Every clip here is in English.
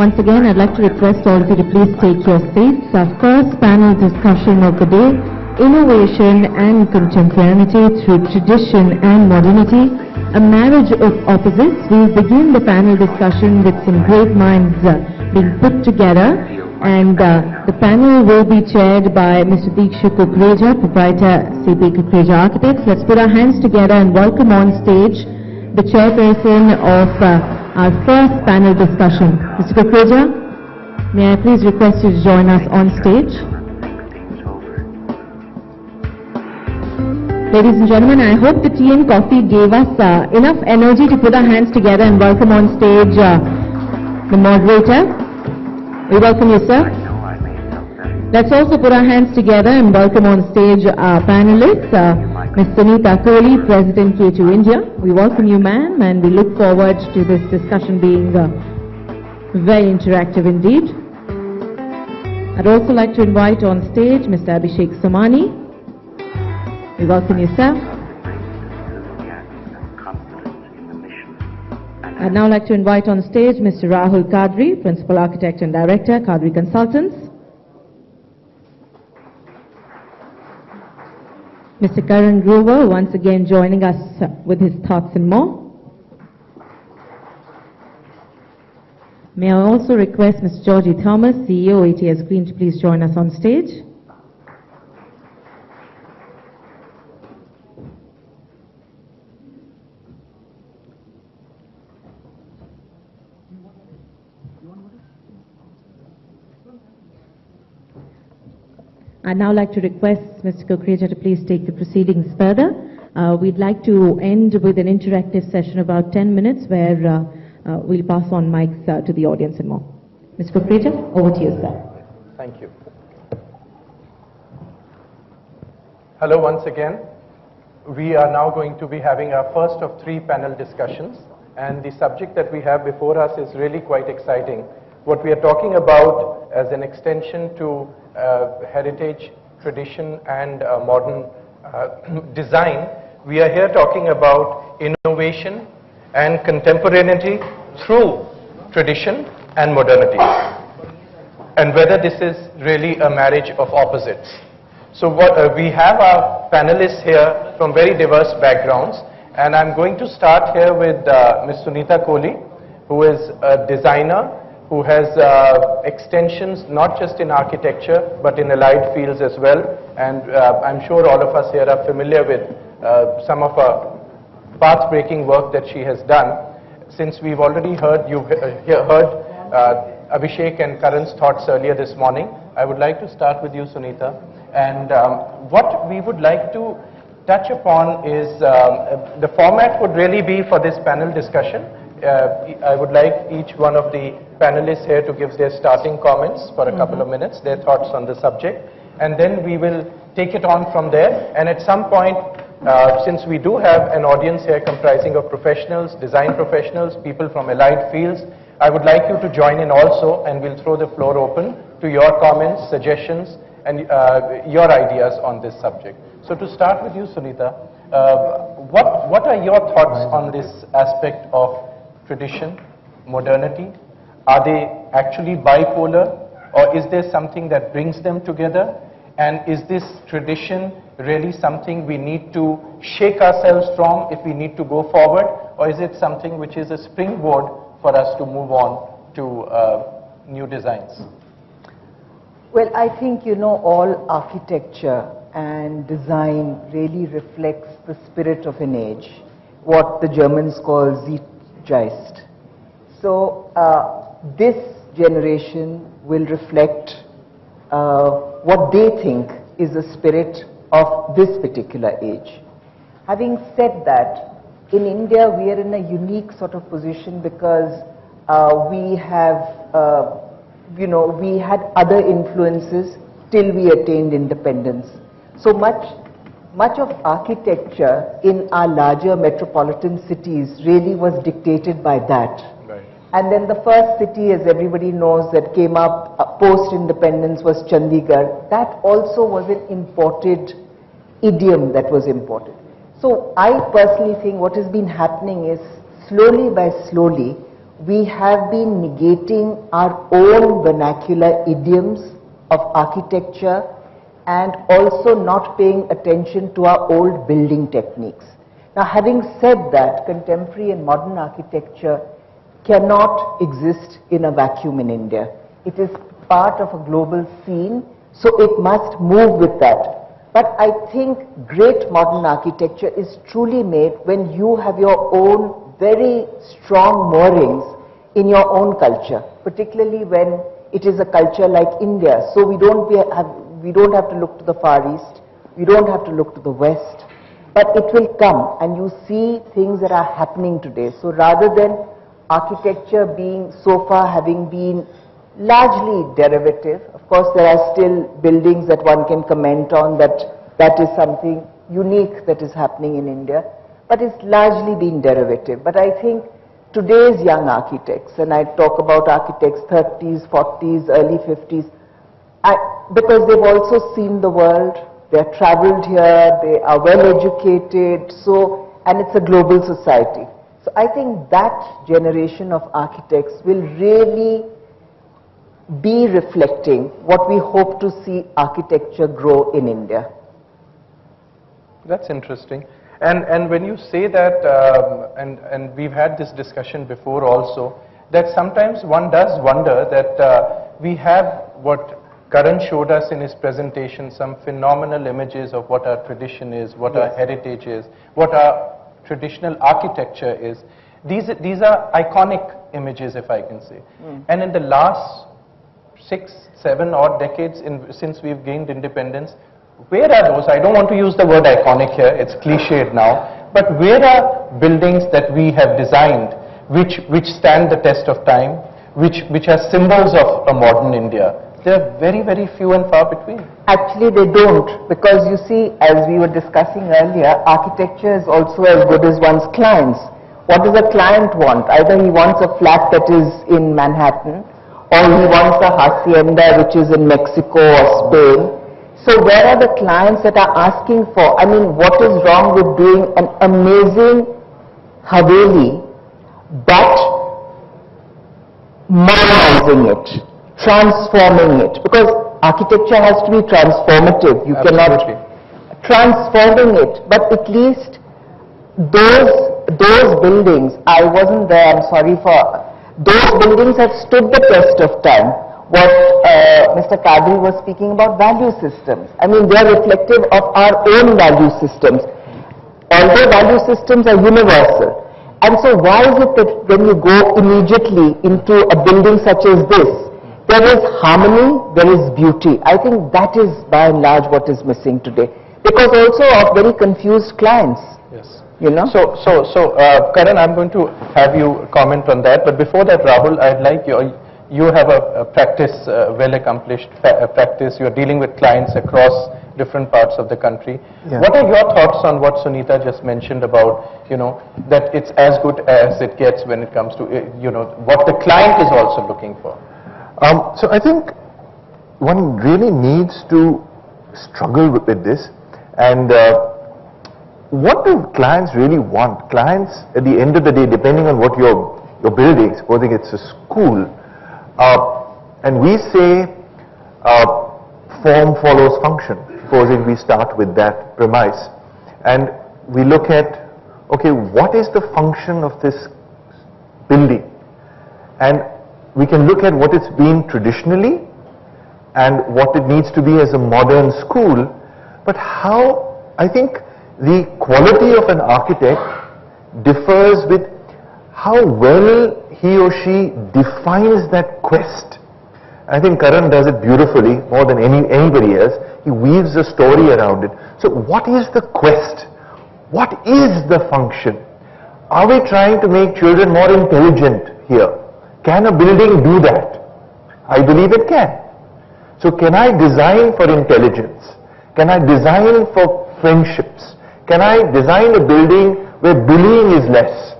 Once again, I'd like to request all of you to please take your seats. Our first panel discussion of the day, Innovation and Contemporaneity through Tradition and Modernity, a marriage of opposites. We'll begin the panel discussion with some great minds being put together, and the panel will be chaired by Mr. Diksha Kukreja, proprietor CP Kukreja Architects. Let's put our hands together and welcome on stage the chairperson of our first panel discussion. Mr. Kukreja, may I please request you to join us on stage? Ladies and gentlemen, I hope the tea and coffee gave us enough energy to put our hands together and welcome on stage the moderator. We welcome you, sir. Let's also put our hands together and welcome on stage our panelists, Ms. Sunita Kohli, President K2 India. We welcome you, ma'am, and we look forward to this discussion being very interactive indeed. I'd also like to invite on stage Mr. Abhishek Somany. We welcome you, sir. I'd now like to invite on stage Mr. Rahul Kadri, Principal Architect and Director, Kadri Consultants. Mr. Karan Grover, once again joining us with his thoughts and more. May I also request Mr. Georgie Thomas, CEO, ATS Green, to please join us on stage. I'd now like to request Mr. Kukreja to please take the proceedings further. We'd like to end with an interactive session about 10 minutes where we'll pass on mics to the audience and more. Mr. Kukreja, over to you, sir. Thank you. Hello once again. We are now going to be having our first of 3 panel discussions, and the subject that we have before us is really quite exciting. What we are talking about as an extension to heritage, tradition and modern design, we are here talking about innovation and contemporaneity through tradition and modernity, and whether this is really a marriage of opposites. So what we have our panelists here from very diverse backgrounds, and I'm going to start here with Ms. Sunita Kohli, who is a designer who has extensions not just in architecture but in allied fields as well, and I'm sure all of us here are familiar with some of her path-breaking work that she has done. Since we've already heard, you've heard Abhishek and Karan's thoughts earlier this morning, I would like to start with you, Sunita, and what we would like to touch upon is the format would really be for this panel discussion. I would like each one of the panelists here to give their starting comments for a couple of minutes, their thoughts on the subject, and then we will take it on from there. And at some point, since we do have an audience here comprising of professionals, design professionals, people from allied fields, I would like you to join in also, and we'll throw the floor open to your comments, suggestions, and your ideas on this subject. So to start with you, Sunita, what are your thoughts on this aspect of tradition, modernity? Are they actually bipolar, or is there something that brings them together? And is this tradition really something we need to shake ourselves from if we need to go forward, or is it something which is a springboard for us to move on to new designs? Well, I think, you know, all architecture and design really reflects the spirit of an age, what the Germans call Zeitgeist. So this generation will reflect what they think is the spirit of this particular age. Having said that, in India we are in a unique sort of position because we have, you know, we had other influences till we attained independence. So much of architecture in our larger metropolitan cities really was dictated by that. Right. And then the first city, as everybody knows, that came up post-independence was Chandigarh. That also was an imported idiom that was imported. So I personally think what has been happening is slowly by slowly, we have been negating our own vernacular idioms of architecture and also not paying attention to our old building techniques. Now, having said that, contemporary and modern architecture cannot exist in a vacuum in India. It is part of a global scene, so it must move with that. But I think great modern architecture is truly made when you have your own very strong moorings in your own culture, particularly when it is a culture like India. So we don't have to look to the Far East, we don't have to look to the West, but it will come and you see things that are happening today. So rather than architecture being so far having been largely derivative, of course there are still buildings that one can comment on that is something unique that is happening in India, but it's largely been derivative. But I think today's young architects, and I talk about architects 30s, 40s, early 50s, because they've also seen the world, they've traveled here, they are well educated, and it's a global society. So I think that generation of architects will really be reflecting what we hope to see architecture grow in India. That's interesting. And when you say that, and we've had this discussion before also, that sometimes one does wonder that we have what Karan showed us in his presentation, some phenomenal images of what our tradition is, what our heritage is, what our traditional architecture is. These are iconic images, if I can say. And in the last 6, 7 odd decades since we've gained independence, where are those? I don't want to use the word iconic here, it's cliched now, but where are buildings that we have designed which stand the test of time, which are symbols of a modern India? They're very, very few and far between. Actually, they don't, because you see, as we were discussing earlier, architecture is also as good as one's clients. What does a client want? Either he wants a flat that is in Manhattan, or he wants a hacienda which is in Mexico or Spain. So where are the clients that are asking for? I mean, what is wrong with doing an amazing Haveli, but modernizing it, transforming it? Because architecture has to be transformative. You cannot transforming it, but at least those buildings, I wasn't there, I'm sorry for, those buildings have stood the test of time. What Mr. Kadri was speaking about, value systems. I mean, they are reflective of our own value systems. Although value systems are universal. And so why is it that when you go immediately into a building such as this, there is harmony, there is beauty. I think that is by and large what is missing today. Because also of very confused clients. Yes. You know? So Karan, I'm going to have you comment on that. But before that, Rahul, I'd like you have a practice, well-accomplished practice. You're dealing with clients across different parts of the country. Yeah. What are your thoughts on what Sunita just mentioned about, that it's as good as it gets when it comes to, what the client is also looking for? So I think one really needs to struggle with this. And what do clients really want? Clients, at the end of the day, depending on what you're building, supposing it's a school, and we say form follows function. Supposing we start with that premise, and we look at, okay, what is the function of this building? And we can look at what it's been traditionally and what it needs to be as a modern school. But how, I think the quality of an architect differs with how well he or she defines that quest. I think Karan does it beautifully, more than anybody else. He weaves a story around it. So what is the quest? What is the function? Are we trying to make children more intelligent here? Can a building do that? I believe it can. So can I design for intelligence? Can I design for friendships? Can I design a building where bullying is less?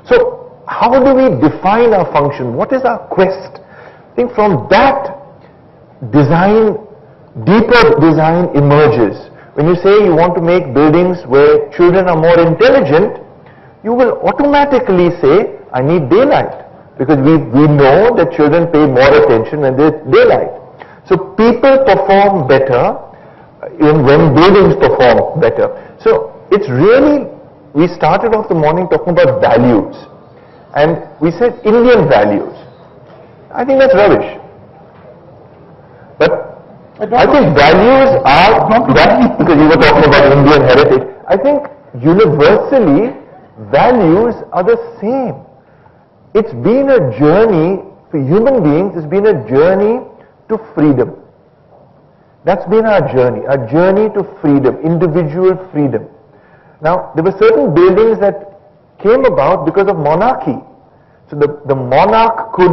So how do we define our function? What is our quest? I think from that design, deeper design emerges. When you say you want to make buildings where children are more intelligent, you will automatically say, I need daylight, because we know that children pay more attention when there's daylight. So people perform better when buildings perform better. So it's really, we started off the morning talking about values, and we said Indian values. I think that's rubbish. But I think values are, because you were talking about Indian heritage, I think universally values are the same. It's been a journey for human beings, it's been a journey to freedom. That's been our journey to freedom, individual freedom. Now, there were certain buildings that came about because of monarchy. So the monarch could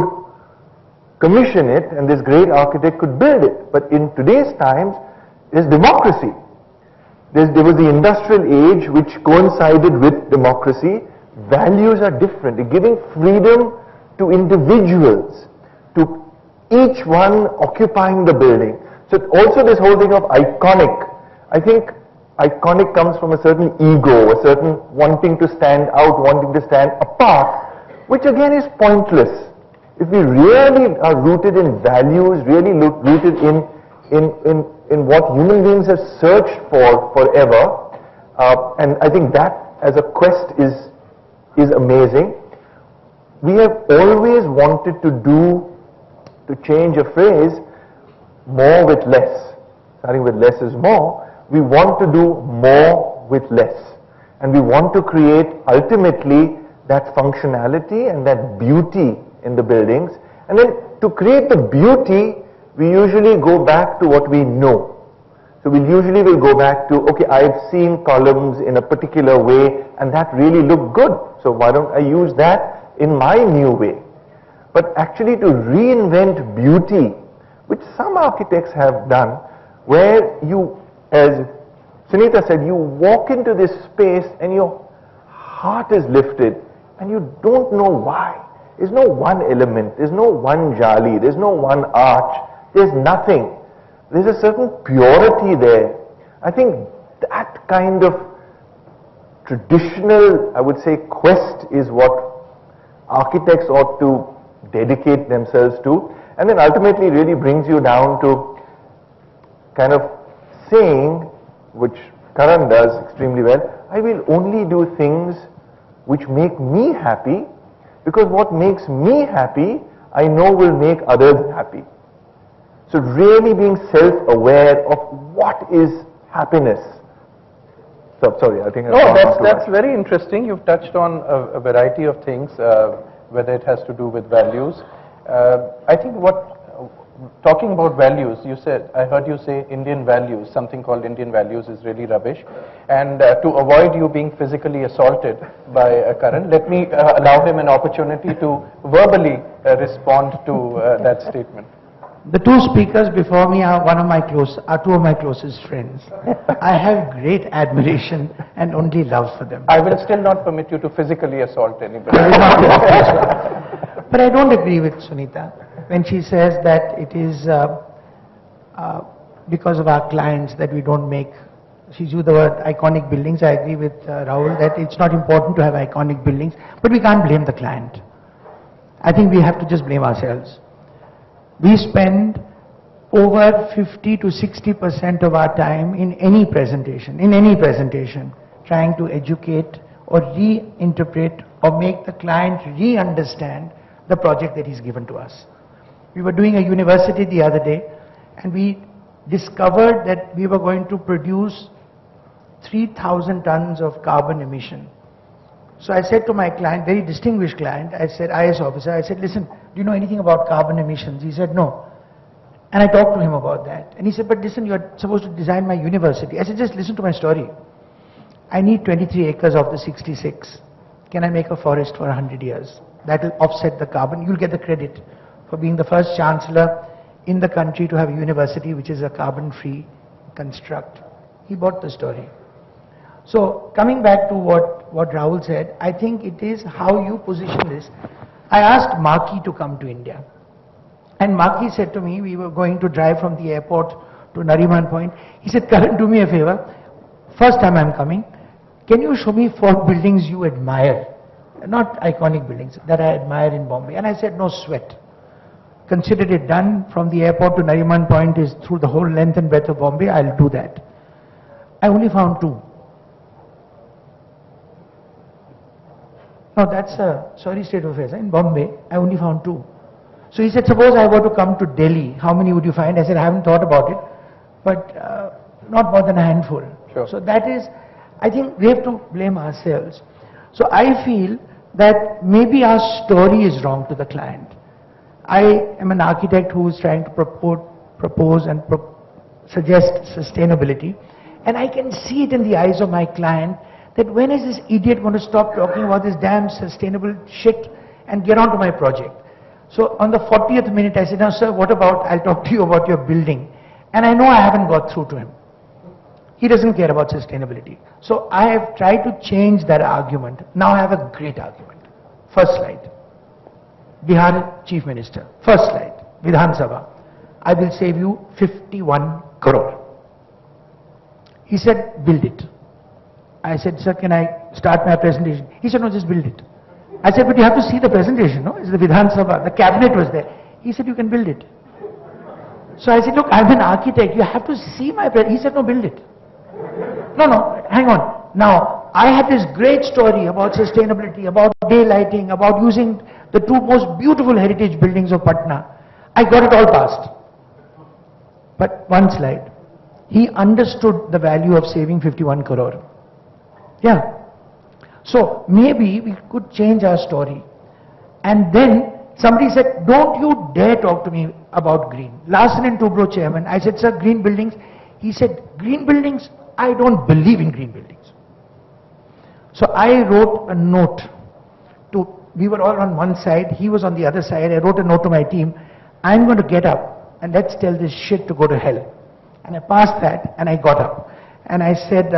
commission it and this great architect could build it. But in today's times, there's democracy. There was the industrial age which coincided with democracy. Values are different. They're giving freedom to individuals, to each one occupying the building. So also this whole thing of iconic. I think iconic comes from a certain ego, a certain wanting to stand out, wanting to stand apart, which again is pointless. If we really are rooted in values, really rooted in what human beings have searched for forever, and I think that as a quest is amazing. We have always wanted to change a phrase, more with less. Starting with less is more. We want to do more with less. And we want to create ultimately that functionality and that beauty in the buildings. And then to create the beauty, we usually go back to what we know. So we usually will go back to, okay, I've seen columns in a particular way and that really looked good. So why don't I use that in my new way? But actually to reinvent beauty, which some architects have done, where you, as Sunita said, you walk into this space and your heart is lifted and you don't know why. There's no one element, there's no one jali, there's no one arch, there's nothing. There's a certain purity there. I think that kind of traditional, I would say, quest is what architects ought to dedicate themselves to, and then ultimately really brings you down to kind of saying, which Karan does extremely well, I will only do things which make me happy, because what makes me happy, I know will make others happy. So really being self-aware of what is happiness. So sorry, I think that's very interesting. You've touched on a variety of things, whether it has to do with values. I think talking about values, you said, I heard you say Indian values, something called Indian values is really rubbish. And to avoid you being physically assaulted by Karan, let me allow him an opportunity to verbally respond to that statement. The two speakers before me are two of my closest friends. I have great admiration and only love for them. I will still not permit you to physically assault anybody. But I don't agree with Sunita when she says that it is because of our clients that we don't make, she used the word iconic buildings. I agree with Rahul that it's not important to have iconic buildings, but we can't blame the client. I think we have to just blame ourselves. We spend over 50 to 60% of our time in any presentation, trying to educate or reinterpret or make the client re-understand the project that he's given to us. We were doing a university the other day and we discovered that we were going to produce 3,000 tons of carbon emission. So I said to my client, very distinguished client, I said, IS officer, I said, listen, do you know anything about carbon emissions? He said, no. And I talked to him about that. And he said, but listen, you're supposed to design my university. I said, just listen to my story. I need 23 acres of the 66. Can I make a forest for 100 years? That will offset the carbon. You'll get the credit for being the first chancellor in the country to have a university which is a carbon-free construct. He bought the story. So coming back to what Rahul said, I think it is how you position this. I asked Marquis to come to India. And Marquis said to me, we were going to drive from the airport to Nariman Point. He said, Karan, do me a favor. First time I'm coming, can you show me 4 buildings you admire? not iconic buildings, that I admire in Bombay. And I said, no sweat. Considered it done. From the airport to Nariman Point is through the whole length and breadth of Bombay. I'll do that. I only found 2. No, that's a sorry state of affairs. In Bombay, I only found 2. So he said, suppose I were to come to Delhi, how many would you find? I said, I haven't thought about it, but not more than a handful. Sure. So that is, I think we have to blame ourselves. So I feel that maybe our story is wrong to the client. I am an architect who is trying to propose and suggest sustainability, and I can see it in the eyes of my client that when is this idiot going to stop talking about this damn sustainable shit and get on to my project. So on the 40th minute I said, now sir, what about, I'll talk to you about your building. And I know I haven't got through to him. He doesn't care about sustainability. So I have tried to change that argument. Now I have a great argument. First slide. Bihar Chief Minister. First slide. Vidhan Sabha. I will save you 51 crore. He said, build it. I said, sir, can I start my presentation? He said, no, just build it. I said, but you have to see the presentation, no? It's the Vidhan Sabha. The cabinet was there. He said, you can build it. So I said, look, I'm an architect. You have to see my presentation. He said, no, build it. No, hang on. Now, I had this great story about sustainability, about daylighting, about using the 2 most beautiful heritage buildings of Patna. I got it all passed. But one slide. He understood the value of saving 51 crore. Yeah. So maybe we could change our story. And then somebody said, don't you dare talk to me about green. Larsen and Toubro chairman, I said, sir, green buildings. He said, green buildings? I don't believe in green buildings. So I wrote a note to, we were all on one side, he was on the other side. I wrote a note to my team, I'm going to get up and let's tell this shit to go to hell. And I passed that and I got up. And I said,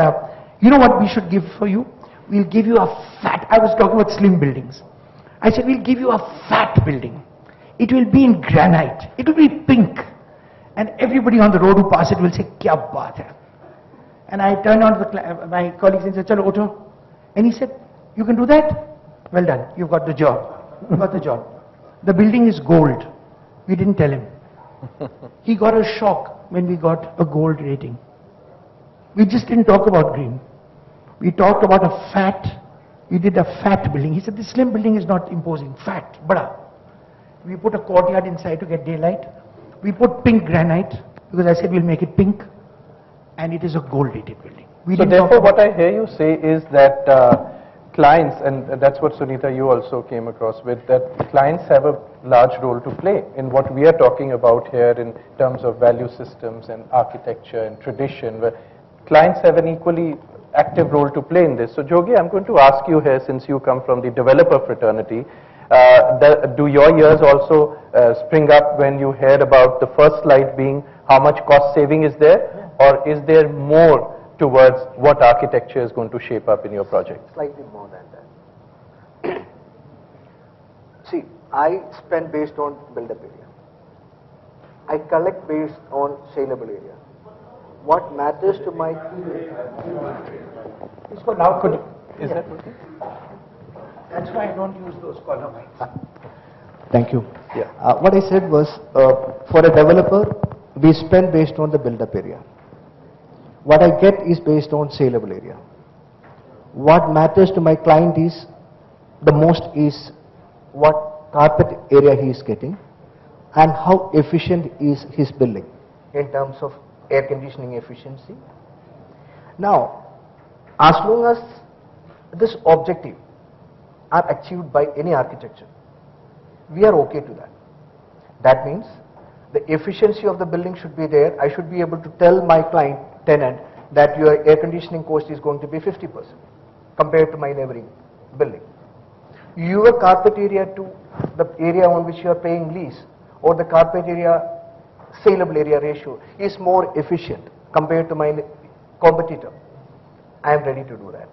you know what we should give for you? We'll give you a fat, I was talking about slim buildings. I said, we'll give you a fat building. It will be in granite. It will be pink. And everybody on the road who pass it will say, kya baat hai? And I turned on to my colleagues and said, chalo, Otto. And he said, you can do that? Well done, you've got the job. You got the job. The building is gold. We didn't tell him. He got a shock when we got a gold rating. We just didn't talk about green. We talked about we did a fat building. He said, this slim building is not imposing, fat, bada. We put a courtyard inside to get daylight. We put pink granite, because I said we'll make it pink. And it is a gold rated building. So therefore what I hear you say is that clients, and that's what Sunita you also came across with, that clients have a large role to play in what we are talking about here in terms of value systems and architecture and tradition, where clients have an equally active role to play in this. So Jogi, I'm going to ask you here, since you come from the developer fraternity, do your ears also spring up when you heard about the first slide being how much cost saving is there, or is there more towards what architecture is going to shape up in your project? Slightly more than that. See, I spend based on build-up area. I collect based on saleable area. What matters to my... Is that okay? That's why I don't use those color mics. Thank you. Yeah. What I said was, for a developer, we spend based on the build-up area. What I get is based on saleable area. What matters to my client is, the most is what carpet area he is getting and how efficient is his building in terms of air conditioning efficiency. Now, as long as this objective are achieved by any architecture, we are okay to that. That means the efficiency of the building should be there. I should be able to tell my client, tenant, that your air conditioning cost is going to be 50% compared to my neighboring building. Your carpet area to the area on which you are paying lease, or the carpet area saleable area ratio is more efficient compared to my competitor. I am ready to do that.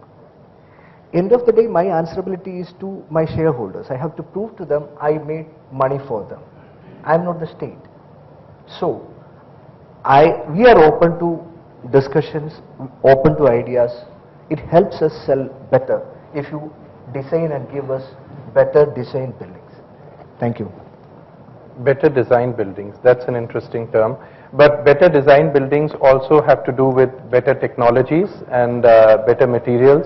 End of the day, my answerability is to my shareholders. I have to prove to them I made money for them. I am not the state. So, we are open to discussions, open to ideas. It helps us sell better if you design and give us better design buildings. Thank you. Better design buildings, that's an interesting term. But better design buildings also have to do with better technologies and better materials.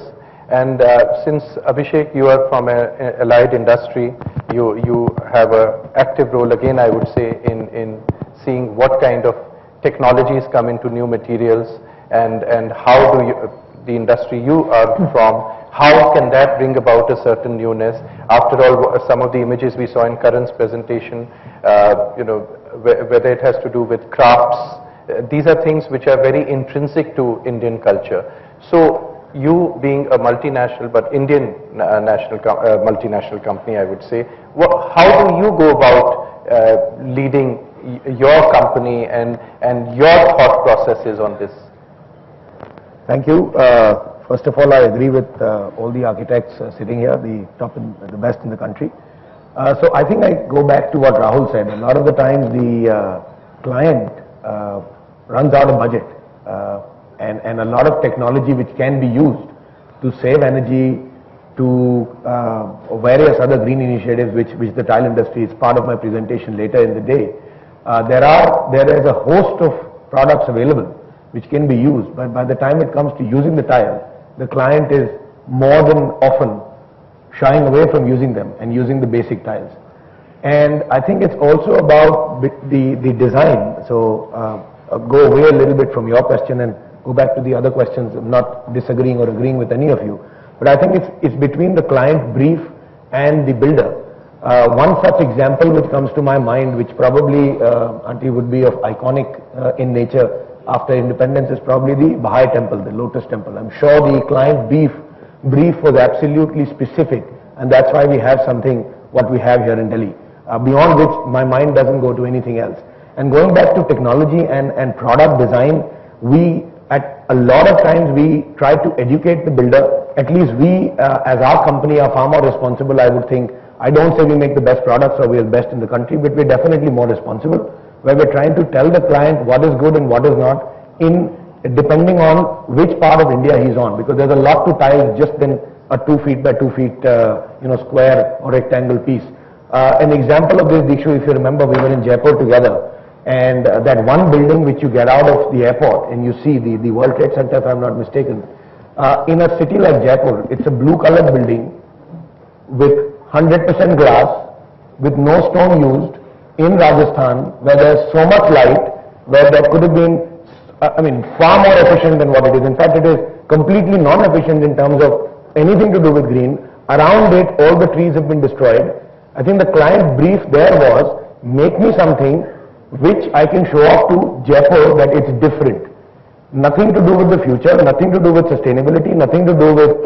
And since Abhishek, you are from an allied industry, you have an active role again, I would say, in seeing what kind of technologies come into new materials and how do you, the industry you are from, how can that bring about a certain newness? After all, some of the images we saw in Karan's presentation, you know, whether it has to do with crafts, these are things which are very intrinsic to Indian culture. So you being a multinational, but Indian multinational company, I would say, how do you go about leading your company and your thought processes on this? Thank you. First of all, I agree with all the architects sitting here, the top and the best in the country. So I think I go back to what Rahul said. A lot of the times the client runs out of budget and a lot of technology which can be used to save energy, to various other green initiatives which the tile industry is part of my presentation later in the day. There is a host of products available which can be used, but by the time it comes to using the tile, the client is more than often shying away from using them and using the basic tiles. And I think it's also about the design. So go away a little bit from your question and go back to the other questions. I'm not disagreeing or agreeing with any of you, but I think it's between the client brief and the builder. One such example which comes to my mind, which probably Auntie would be of iconic in nature after independence, is probably the Baha'i temple, the Lotus temple. I'm sure the client brief was absolutely specific, and that's why we have something what we have here in Delhi, beyond which my mind doesn't go to anything else. And going back to technology and product design, we at a lot of times we try to educate the builder. At least we as our company are far more responsible, I would think. I don't say we make the best products or we are best in the country, but we're definitely more responsible, where we're trying to tell the client what is good and what is not, depending on which part of India he's on, because there's a lot to tiles just in a 2 feet by 2 feet square or rectangle piece. An example of this, Dikshu, if you remember, we were in Jaipur together, and that one building which you get out of the airport and you see the World Trade Center, if I'm not mistaken, in a city like Jaipur, it's a blue colored building with 100% glass, with no stone used, in Rajasthan, where there's so much light, where that could have been, far more efficient than what it is. In fact, it is completely non-efficient in terms of anything to do with green. Around it, all the trees have been destroyed. I think the client brief there was, make me something which I can show off to Jaipur that it's different. Nothing to do with the future, nothing to do with sustainability, nothing to do with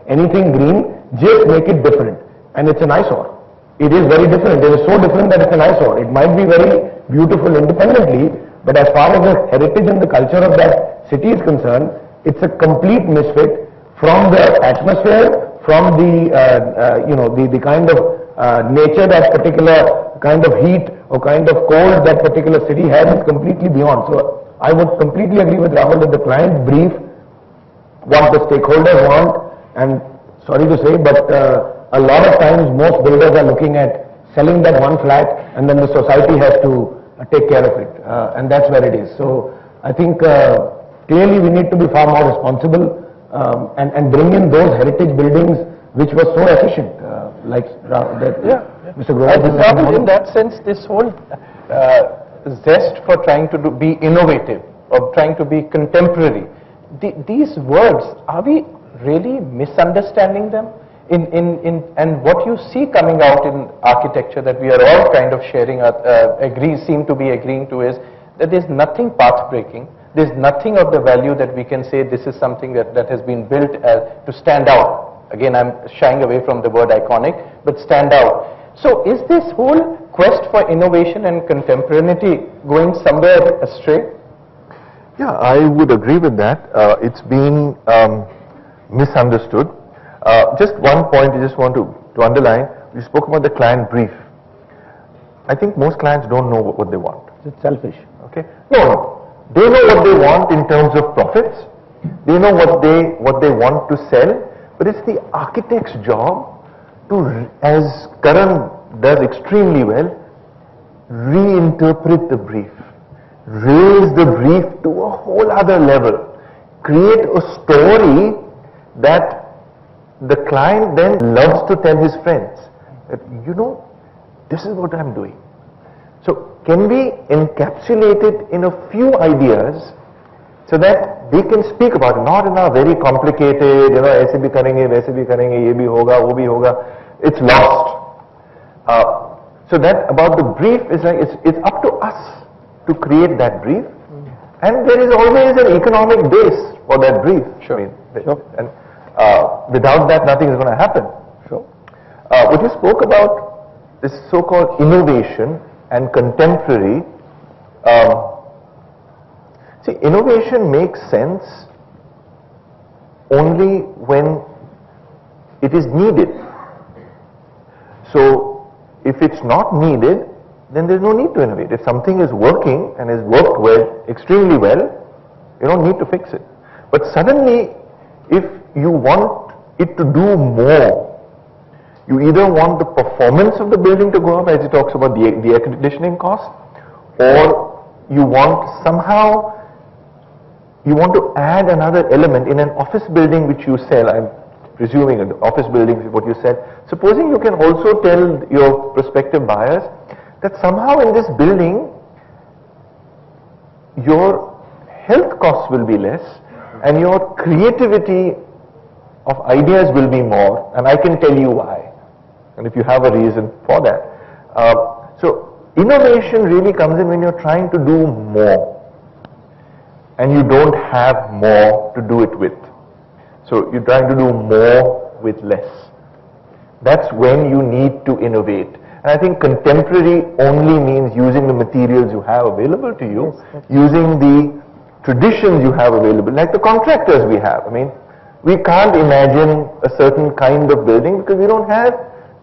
anything green, just make it different. And it's an eyesore. It is very different. It is so different that it's an eyesore. It might be very beautiful independently, but as far as the heritage and the culture of that city is concerned, it's a complete misfit from the atmosphere, from the kind of nature, that particular kind of heat or kind of cold that particular city has is completely beyond. So I would completely agree with Rahul that the client brief, what the stakeholders want, and sorry to say, but a lot of times most builders are looking at selling that one flat and then the society has to take care of it, and that's where it is. So I think clearly we need to be far more responsible and bring in those heritage buildings which were so efficient, like Mr. Grover. In that sense, this whole zest for trying to be innovative or trying to be contemporary, these words, are we really misunderstanding them? And what you see coming out in architecture that we are all kind of sharing, seem to be agreeing to, is that there's nothing path-breaking. There's nothing of the value that we can say this is something that has been built to stand out. Again, I'm shying away from the word iconic, but stand out. So is this whole quest for innovation and contemporaneity going somewhere astray? Yeah, I would agree with that. It's been misunderstood. Just one point I just want to underline. We spoke about the client brief. I think most clients don't know what they want. It's selfish. Okay? No. They know what they want in terms of profits. They know what they want to sell, But it's the architect's job to, as Karan does extremely well, reinterpret the brief, raise the brief to a whole other level, create a story that the client then loves to tell his friends that, you know, this is what I'm doing. So can we encapsulate it in a few ideas so that they can speak about it, not in a very complicated, you know, aise bhi karenge, waise bhi karenge, ye bhi hoga, wo bhi hoga. It's lost. So that about the brief is like, it's up to us to create that brief. And there is always an economic base for that brief. Sure. I mean, and without that, nothing is going to happen. Sure. What you spoke about, this so-called innovation and contemporary. See, innovation makes sense only when it is needed. So, if it's not needed, then there's no need to innovate. If something is working and has worked well, extremely well, you don't need to fix it. But suddenly, if you want it to do more, you either want the performance of the building to go up, as he talks about the air conditioning cost, or you want somehow, you want to add another element in an office building which you sell. I'm presuming an office building is what you said. Supposing you can also tell your prospective buyers that somehow in this building, your health costs will be less and your creativity of ideas will be more, and I can tell you why, and if you have a reason for that. So innovation really comes in when you're trying to do more and you don't have more to do it with. So you're trying to do more with less. That's when you need to innovate. And I think contemporary only means using the materials you have available to you, using the traditions you have available, like the contractors we have. I mean, we can't imagine a certain kind of building because we don't have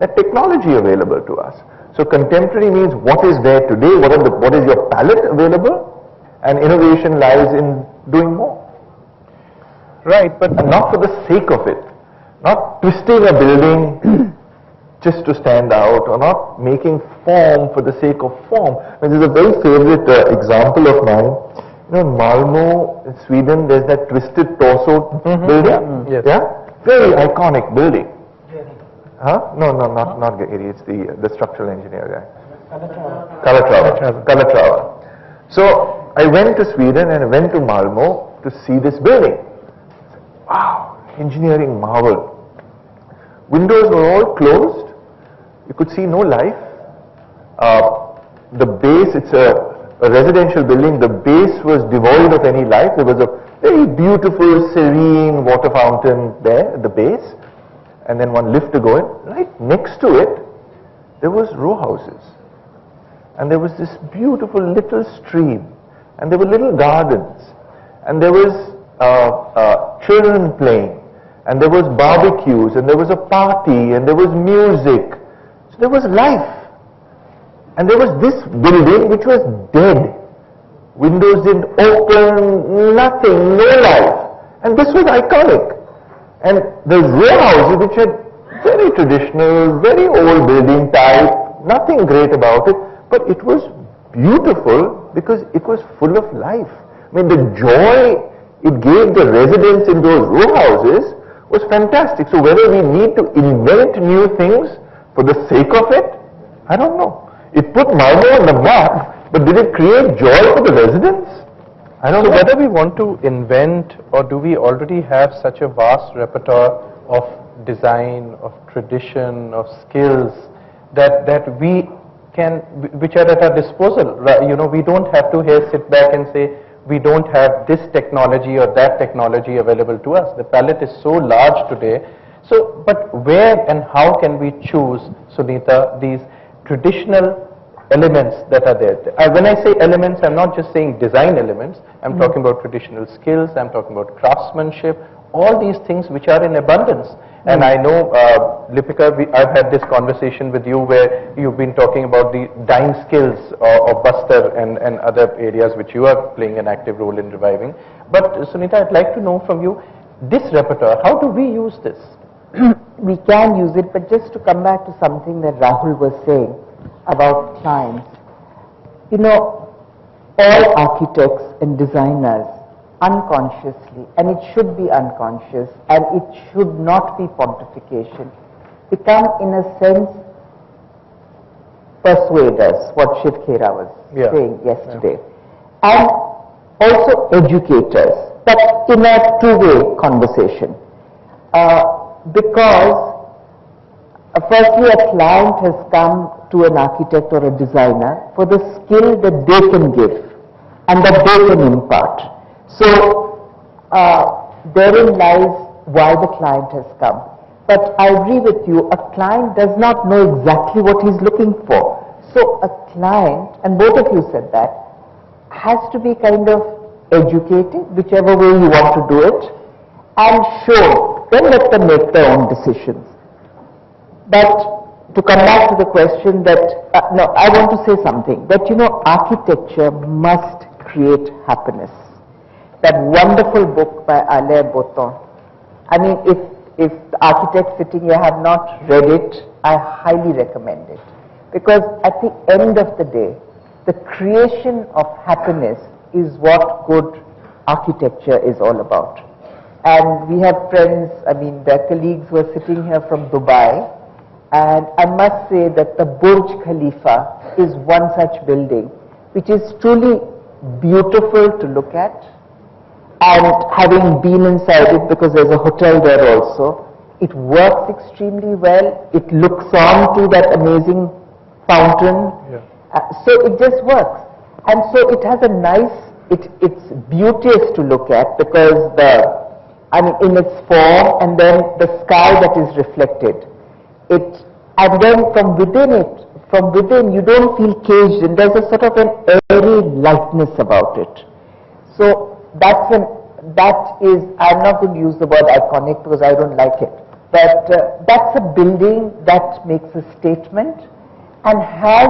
that technology available to us. So contemporary means what is there today, what is your palette available, and innovation lies in doing more. Right, but not for the sake of it. Not twisting a building just to stand out, or not making form for the sake of form. And there's a very favorite example of mine. You know, in Malmö, in Sweden, there's that twisted torso building. Yes. Yeah? Very iconic building. Huh? No, not Gehry. It's the structural engineer guy. Calatrava. So I went to Sweden and I went to Malmö to see this building. Wow, engineering marvel. Windows were all closed. You could see no life. The base, it's a residential building. The base was devoid of any life. There was a very beautiful, serene water fountain there at the base. And then one lift to go in. Right next to it, there was row houses. And there was this beautiful little stream. And there were little gardens. And there was children playing, and there was barbecues, and there was a party, and there was music. So there was life. And there was this building which was dead. Windows didn't open, nothing, no life. And this was iconic. And the row houses which had very traditional, very old building type, nothing great about it, but it was beautiful because it was full of life. I mean, the joy it gave the residents in those row houses was fantastic. So whether we need to invent new things for the sake of it, I don't know. It put Malmö on the map, but did it create joy for the residents? I don't know. Whether we want to invent, or do we already have such a vast repertoire of design, of tradition, of skills that we can, which are at our disposal. You know, we don't have to here sit back and say, we don't have this technology or that technology available to us. The palette is so large today. So, but where and how can we choose, Sunita, these traditional elements that are there? When I say elements, I'm not just saying design elements. I'm talking about traditional skills. I'm talking about craftsmanship. All these things which are in abundance. And I know, Lipika, I've had this conversation with you where you've been talking about the dying skills of Bastar and other areas which you are playing an active role in reviving. But Sunita, I'd like to know from you, this repertoire, how do we use this? We can use it, but just to come back to something that Rahul was saying about clients, you know, all architects and designers unconsciously, and it should be unconscious, and it should not be pontification, become in a sense persuaders, what Shiv Khera was saying yesterday, and also educators, but in a two-way conversation. Because firstly, a client has come to an architect or a designer for the skill that they can give and that they can impart. So therein lies why the client has come. But I agree with you, a client does not know exactly what he's looking for. So a client, and both of you said that, has to be kind of educated, whichever way you want to do it, and show. Then let them make their own decisions. But to come back to the question that, no, I want to say something, that you know, architecture must create happiness. That wonderful book by Alain Botton, I mean, if the architects sitting here have not read it, I highly recommend it. Because at the end of the day, the creation of happiness is what good architecture is all about. And we have friends, I mean, their colleagues were sitting here from Dubai, and I must say that the Burj Khalifa is one such building which is truly beautiful to look at. And having been inside it, because there's a hotel there also, it works extremely well. It looks on to that amazing fountain. So it just works. And so it has a nice, it's beauteous to look at, because in its form, and then the sky that is reflected. And then from within you don't feel caged in. There's a sort of an airy lightness about it. So that is, I'm not going to use the word iconic because I don't like it, but that's a building that makes a statement and has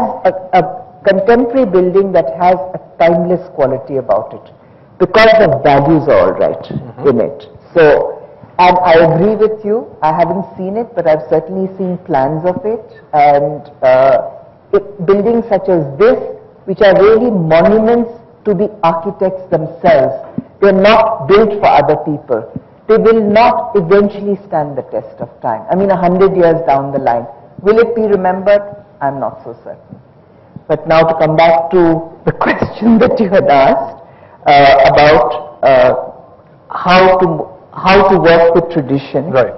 a contemporary building that has a timeless quality about it, because the values are all right in it. So, and I agree with you, I haven't seen it, but I've certainly seen plans of it, and buildings such as this, which are really monuments to the architects themselves. They're not built for other people. They will not eventually stand the test of time. I mean, 100 years down the line. Will it be remembered? I'm not so certain. But now to come back to the question that you had asked about how to work with tradition. Right.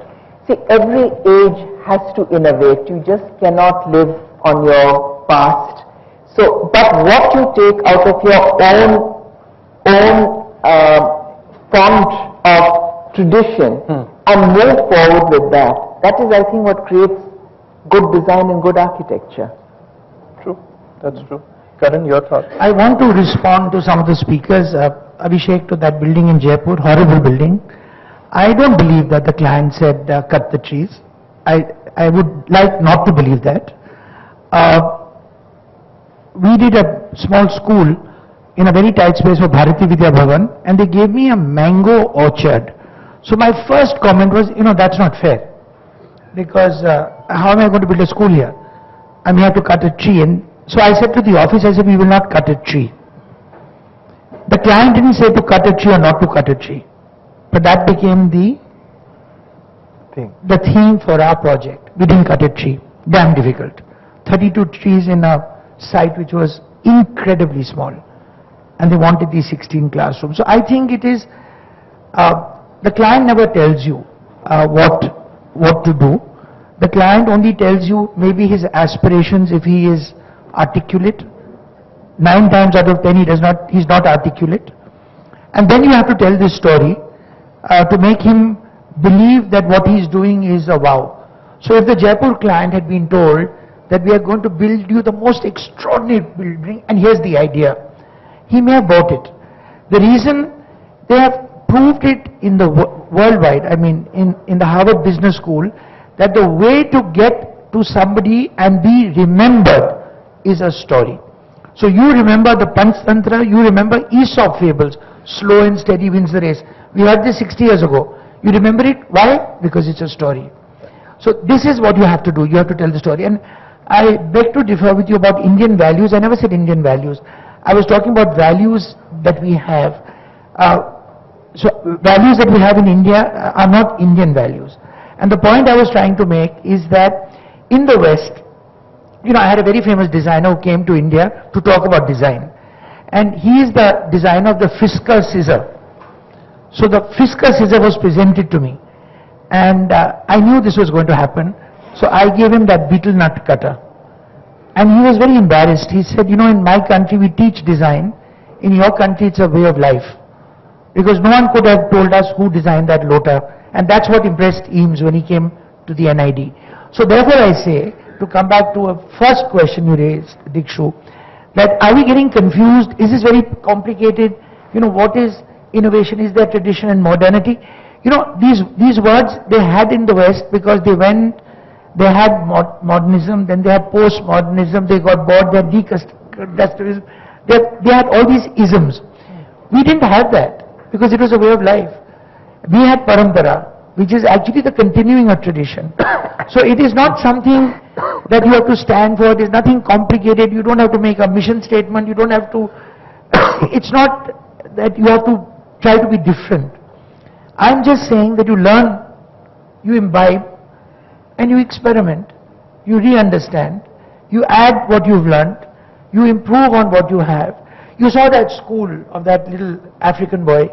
See, every age has to innovate. You just cannot live on your past. So, but what you take out of your own font of tradition and move forward with that, that is, I think, what creates good design and good architecture. True, that's true. Karan, your thoughts? I want to respond to some of the speakers. Abhishek, to that building in Jaipur, horrible building. I don't believe that the client said cut the trees. I would like not to believe that. We did a small school in a very tight space for Bharati Vidya Bhavan, and they gave me a mango orchard. So my first comment was, that's not fair, because how am I going to build a school here? I may have to cut a tree. And so I said to the office, I said, we will not cut a tree. The client didn't say to cut a tree or not to cut a tree, but that became the theme for our project. We didn't cut a tree. Damn difficult. 32 trees in a site which was incredibly small, and they wanted these 16 classrooms. So I think it is, the client never tells you what to do. The client only tells you maybe his aspirations if he is articulate. 9 times out of 10 he's not articulate. And then you have to tell this story to make him believe that what he's doing is a wow. So if the Jaipur client had been told that we are going to build you the most extraordinary building, and here's the idea, he may have bought it. The reason they have proved it in the worldwide, I mean in the Harvard Business School, that the way to get to somebody and be remembered is a story. So you remember the Panchtantra, you remember Aesop fables, slow and steady wins the race. We heard this 60 years ago. You remember it. Why? Because it's a story. So this is what you have to do. You have to tell the story. And I beg to differ with you about Indian values. I never said Indian values. I was talking about values that we have. So values that we have in India are not Indian values. And the point I was trying to make is that in the West, you know, I had a very famous designer who came to India to talk about design. And he is the designer of the Fisker scissor. So the Fisker scissor was presented to me. And I knew this was going to happen. So I gave him that beetle nut cutter. And he was very embarrassed. He said, you know, in my country we teach design. In your country it's a way of life. Because no one could have told us who designed that lota. And that's what impressed Eames when he came to the NID. So therefore I say, to come back to a first question you raised, Dikshu, that are we getting confused? Is this very complicated? You know, what is innovation? Is there tradition and modernity? You know, these words they had in the West because they had modernism, then they had postmodernism, they got bored, they had deconstructivism, they had all these isms. We didn't have that because it was a way of life. We had parampara, which is actually the continuing of tradition. So it is not something that you have to stand for, it is nothing complicated, you don't have to make a mission statement, you don't have to, it's not that you have to try to be different. I'm just saying that you learn, you imbibe, and you experiment, you re-understand, you add what you've learned, you improve on what you have. You saw that school of that little African boy.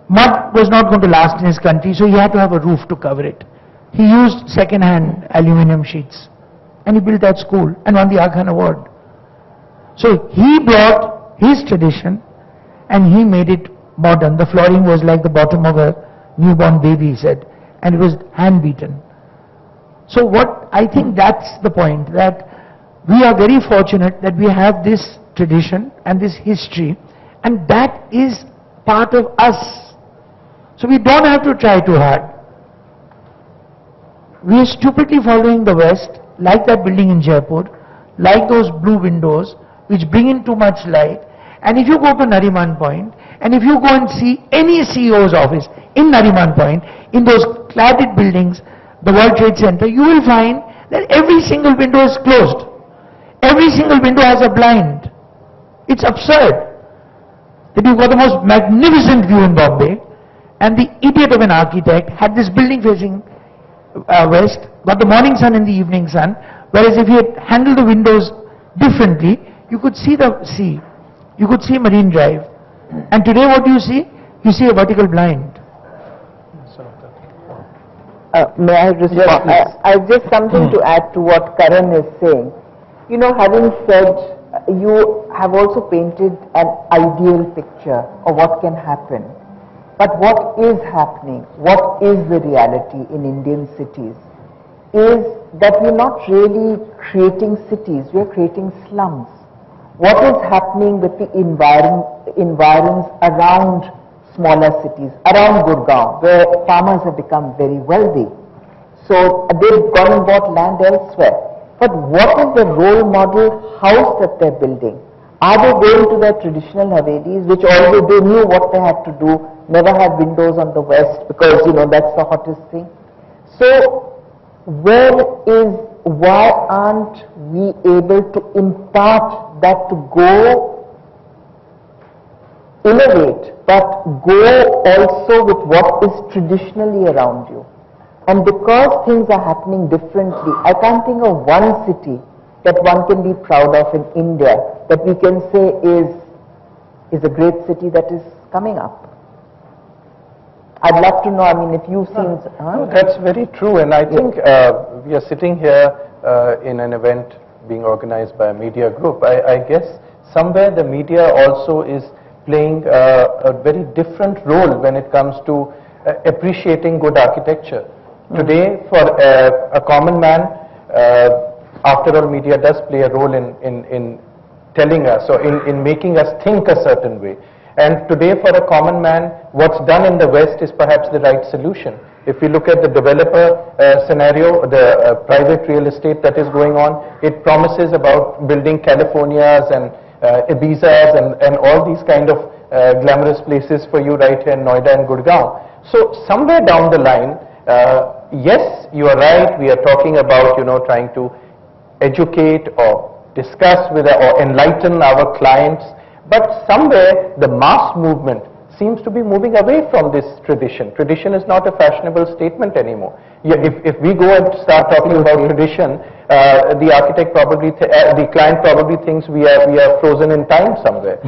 Mud was not going to last in his country, so he had to have a roof to cover it. He used second-hand aluminum sheets, and he built that school and won the Aga Khan Award. So he brought his tradition and he made it modern. The flooring was like the bottom of a newborn baby, he said, and it was hand-beaten. So what I think that's the point, that we are very fortunate that we have this tradition and this history, and that is part of us. So we don't have to try too hard. We are stupidly following the West, like that building in Jaipur, like those blue windows, which bring in too much light. And if you go to Nariman Point, and if you go and see any CEO's office in Nariman Point, in those cladded buildings, the World Trade Center, you will find that every single window is closed. Every single window has a blind. It's absurd that you've got the most magnificent view in Bombay, and the idiot of an architect had this building facing west, got the morning sun and the evening sun, whereas if you had handled the windows differently, you could see the sea, you could see Marine Drive. And today what do you see? You see a vertical blind. May I respond? Yes, I just something to add to what Karan is saying. You know, having said, you have also painted an ideal picture of what can happen. But what is happening, what is the reality in Indian cities, is that we're not really creating cities, we're creating slums. What is happening with the environs around smaller cities, around Gurgaon, where farmers have become very wealthy. So they've gone and bought land elsewhere. But what is the role model house that they're building? Are they going to their traditional Havelis, which although they knew what they had to do, never had windows on the west because, you know, that's the hottest thing. So why aren't we able to impart that, to go innovate, but go also with what is traditionally around you? And because things are happening differently, I can't think of one city that one can be proud of in India that we can say is a great city that is coming up. I'd love to know, I mean, if you've seen... That's very true, and I think we are sitting here in an event being organized by a media group. I guess somewhere the media also is playing a very different role when it comes to appreciating good architecture. Today, for a common man, after all, media does play a role in telling us, or in making us think a certain way. And today, for a common man, what's done in the West is perhaps the right solution. If we look at the developer scenario, the private real estate that is going on, it promises about building Californias and Ibizas and all these kind of glamorous places for you right here in Noida and Gurgaon. So somewhere down the line, yes, you are right, we are talking about, trying to educate or discuss with or enlighten our clients, but somewhere the mass movement seems to be moving away from this tradition. Tradition is not a fashionable statement anymore. Yeah, if we go and start talking about tradition, the architect probably, the client probably thinks we are frozen in time somewhere.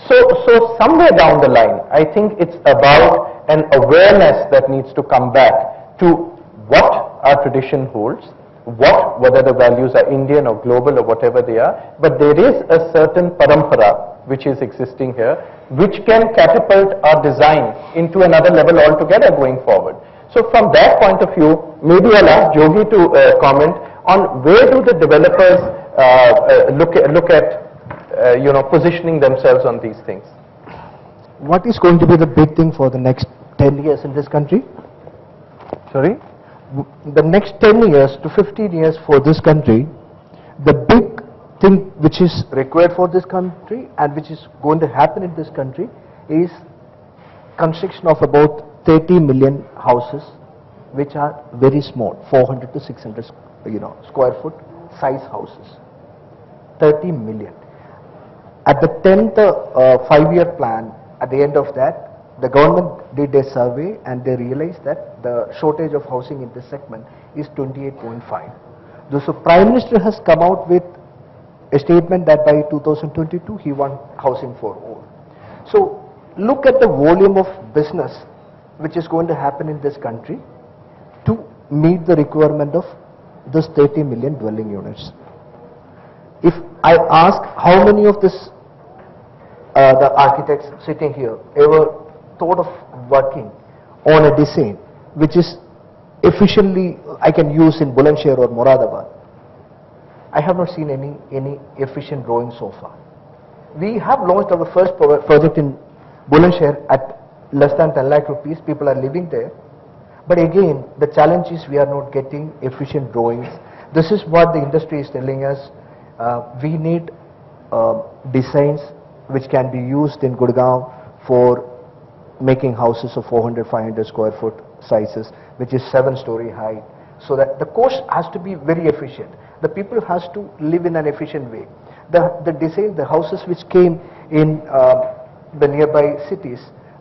So somewhere down the line, I think it's about an awareness that needs to come back to what our tradition holds, whether the values are Indian or global or whatever they are, but there is a certain parampara which is existing here, which can catapult our design into another level altogether going forward. So from that point of view, maybe I'll ask Jogi to comment on where do the developers look at positioning themselves on these things. What is going to be the big thing for the next 10 years in this country? Sorry? The next 10 years to 15 years for this country, the big thing which is required for this country and which is going to happen in this country is construction of about 30 million houses which are very small, 400 to 600 square foot size houses. 30 million. At the 10th 5-year plan, at the end of that, the government did a survey and they realized that the shortage of housing in this segment is 28.5. So Prime Minister has come out with a statement that by 2022 he wants housing for all. So look at the volume of business which is going to happen in this country to meet the requirement of this 30 million dwelling units. If I ask how many of this the architects sitting here ever thought of working on a design which is efficiently I can use in Bulandshahr or Moradabad, I have not seen any efficient drawing so far. We have launched our first project in Bulandshahr at less than 10 lakh rupees. People are living there. But again, the challenge is we are not getting efficient drawings. This is what the industry is telling us. We need designs which can be used in Gurgaon for making houses of 400, 500 square foot sizes, which is 7-story high. So that the cost has to be very efficient. The people has to live in an efficient way. The design, the houses which came in the nearby cities,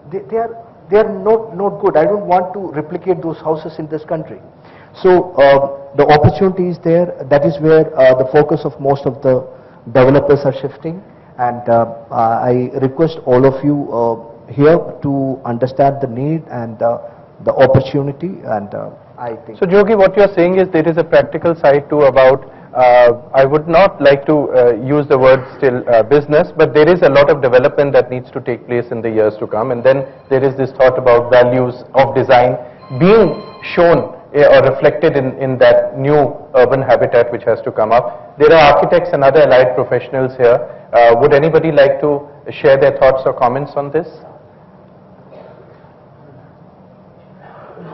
they are not good. I don't want to replicate those houses in this country. So the opportunity is there. That is where the focus of most of the developers are shifting. And I request all of you here to understand the need and the opportunity, and I think. So Jogi, what you're saying is there is a practical side too about, I would not like to use the word still business, but there is a lot of development that needs to take place in the years to come, and then there is this thought about values of design being shown or reflected in that new urban habitat which has to come up. There are architects and other allied professionals here. Would anybody like to share their thoughts or comments on this?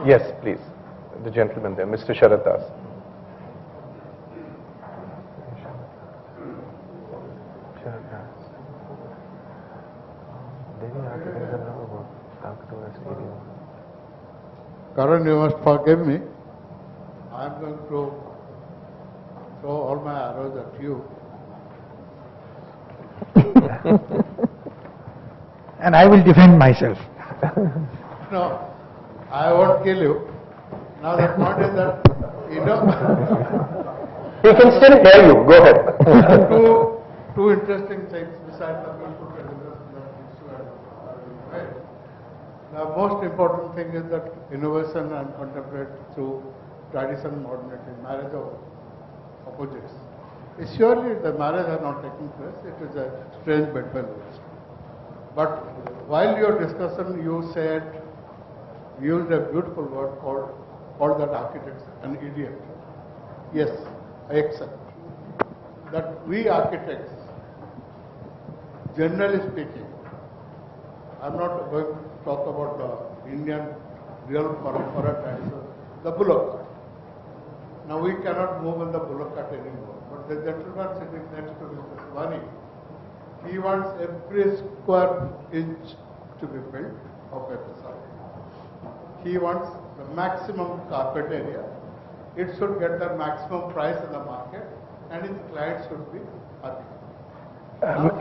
Yes, please. The gentleman there, Mr. Sharad Das. Karan, you must forgive me. I am going to throw all my arrows at you. And I will defend myself. No, I won't kill you. Now the point is that, He can still hear you. Go ahead. two interesting things besides the beautiful presentation that these two have made. The most important thing is that innovation and contemporary through tradition, modernity, marriage of opposites. Surely the marriage has not taken place. It is a strange bedfellows. But while your discussion, you said, used a beautiful word called that architect an idiot. Yes, I accept that we architects, generally speaking, I'm not going to talk about the Indian real parampara tradition, the bullock cart. Now we cannot move in the bullock cart anymore. But the gentleman sitting next to Mr. Somany, he wants every square inch to be built of a facade. He wants the maximum carpet area. It should get the maximum price in the market, and his client should be happy.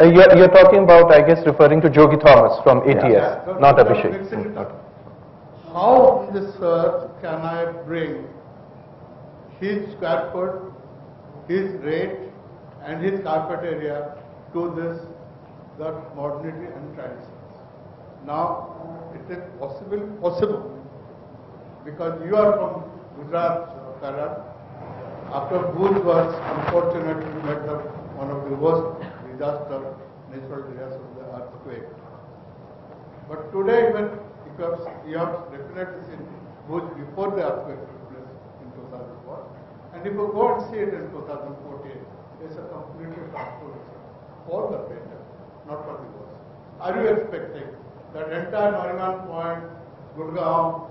You're talking about, I guess, referring to Jogi Thomas from ATS, not Abhishek. How on this earth can I bring his square foot, his rate, and his carpet area to this, that modernity and traditions? Now, it is possible, because you are from Gujarat, Karan. After Bhuj was unfortunately met one of the worst disaster, natural disasters, the earthquake. But today, even you have definitely seen Bhuj before the earthquake took place in 2004, and if you go and see it in 2014, it's a completely transformation for the better, not for the worse. Are you expecting that entire Nariman Point, Gurgaon,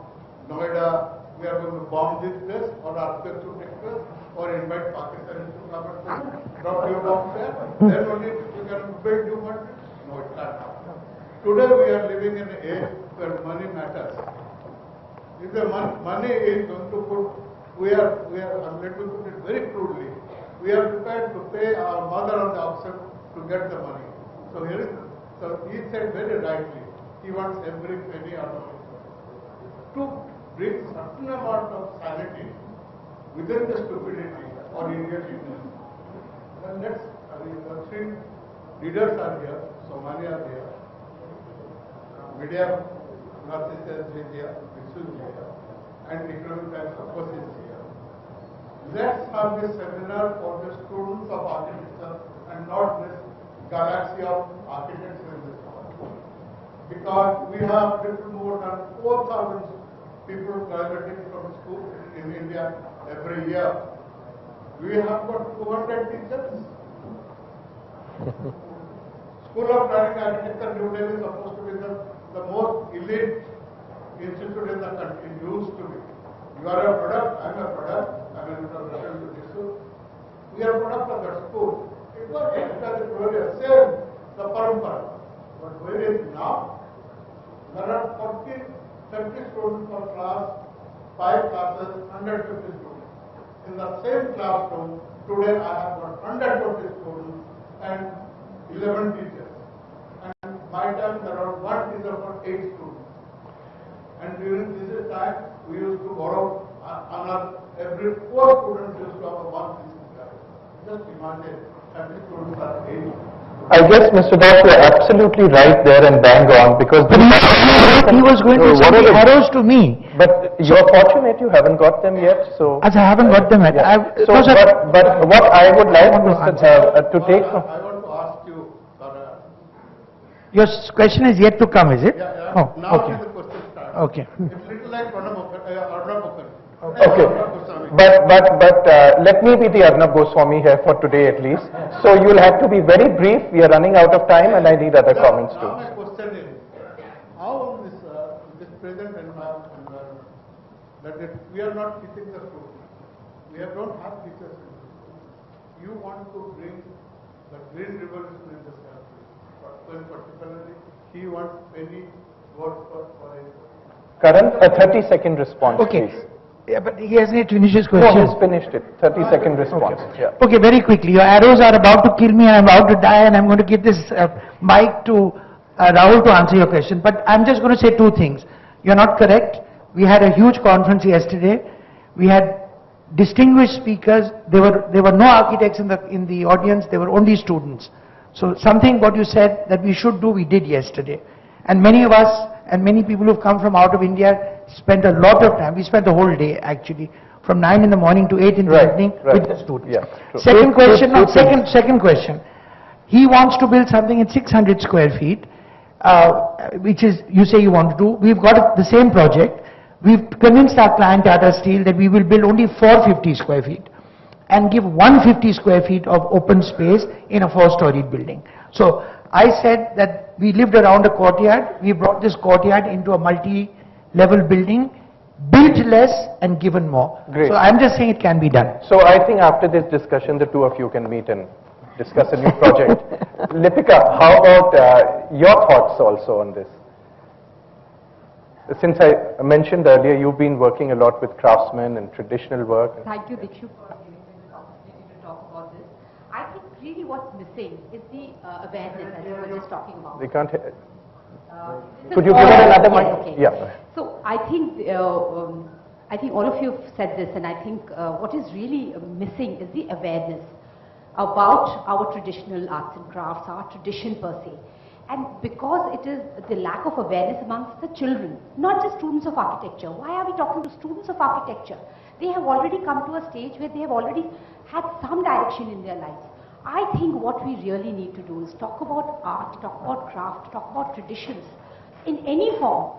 Noida, we are going to bomb this place, or earthquake to take place, or invite Pakistan to come and drop your bombs there? Then only you can build new country? No, it can't happen. Today we are living in an age where money matters. If the money is going to put, let me put it very crudely, we are prepared to pay our mother on the auction to get the money. So he said very rightly, he wants every penny out of it. To bring certain amount of sanity within the stupidity or idiotism. Then the three leaders are here, Somany are here, media, Narcissus is here, Vishnu is here, and Economic Times of course is here. Let's have this seminar for the students of architecture and not this galaxy of architects in this world. Because we have little more than 4,000 people graduating from school in India every year. We have got 200 teachers. School of Planning Architecture New Delhi is supposed to be the most elite institute in the country, used to be. You are a product, I am a product, I am a product. We are a product of that school. It was same, the parampara. But where is now? There are 30 students per class, 5 classes, 150 students. In the same classroom, today I have got 120 students and 11 teachers. And my time there are 1 teacher for 8 students. And during this time, we used to borrow every 4 students used to have one thesis. Just imagine, every student are 8. I guess, Mr. Das, you're absolutely right there and bang on, because he was going to send the arrows to me. But you're fortunate you haven't got them yet, so. As I haven't got them yet. Yeah. But what I would like to take from. I want to ask you, your question is yet to come, is it? Yeah. Oh, now okay. the question starts. Okay. It's little like Arnab. Okay, but let me be the Arnab Goswami here for today at least. So you'll have to be very brief. We are running out of time, and I need other comments too. Now my question is, how this present environment, that we are not teaching the students, we don't have teachers. You want to bring the green revolution in this country, but particularly he wants penny votes for it. Karan, a 30-second response, Okay. please. Yeah, but he hasn't yet finished his No, question. he's finished it. 30-second response. Yeah. Okay, very quickly. Your arrows are about to kill me and I'm about to die, and I'm going to give this mic to Rahul to answer your question. But I'm just going to say 2 things. You're not correct. We had a huge conference yesterday. We had distinguished speakers. There were no architects in the audience. There were only students. So something what you said that we should do, we did yesterday. And many of us and many people who've come from out of India spent a lot of time. We spent the whole day actually, from 9 in the morning to 8 in the evening with the students. Yeah, true. Second question. He wants to build something in 600 square feet, which is, you say you want to do. We've got the same project. We've convinced our client Tata Steel that we will build only 450 square feet and give 150 square feet of open space in a 4-storied building. So I said that we lived around a courtyard. We brought this courtyard into a multi-level building, built less and given more. Great. So I'm just saying it can be done. So I think after this discussion, the 2 of you can meet and discuss a new project. Lipika, how about your thoughts also on this? Since I mentioned earlier, you've been working a lot with craftsmen and traditional work. Thank you, Dikshu, for giving me this opportunity to talk about this. I think really what's missing is the awareness, as you were just talking about. They can't. Could you give it another mic? Okay. Yeah. So I think all of you have said this, and I think what is really missing is the awareness about our traditional arts and crafts, our tradition per se. And because it is the lack of awareness amongst the children, not just students of architecture. Why are we talking to students of architecture? They have already come to a stage where they have already had some direction in their lives. I think what we really need to do is talk about art, talk about craft, talk about traditions in any form.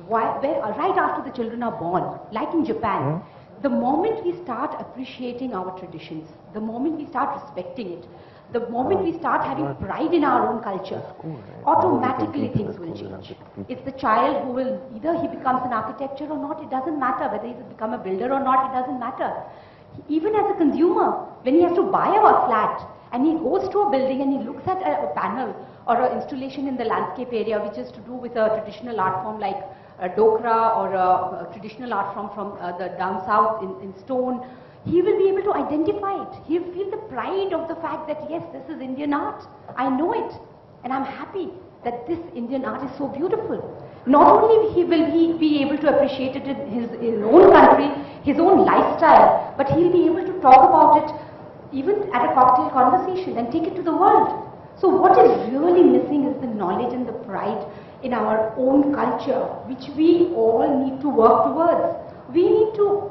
Right after the children are born, like in Japan, the moment we start appreciating our traditions, the moment we start respecting it, the moment we start having pride in our own culture, automatically things will change. It's the child who will, either he becomes an architect or not, it doesn't matter. Whether he's become a builder or not, it doesn't matter. Even as a consumer, when he has to buy a flat and he goes to a building and he looks at a panel or an installation in the landscape area which is to do with a traditional art form like a dokra or a traditional art form from the down south in stone, he will be able to identify it. He will feel the pride of the fact that yes, this is Indian art. I know it, and I'm happy that this Indian art is so beautiful. Not only will he be able to appreciate it in his own country, his own lifestyle, but he'll be able to talk about it even at a cocktail conversation and take it to the world. So what is really missing is the knowledge and the pride in our own culture, which we all need to work towards. We need to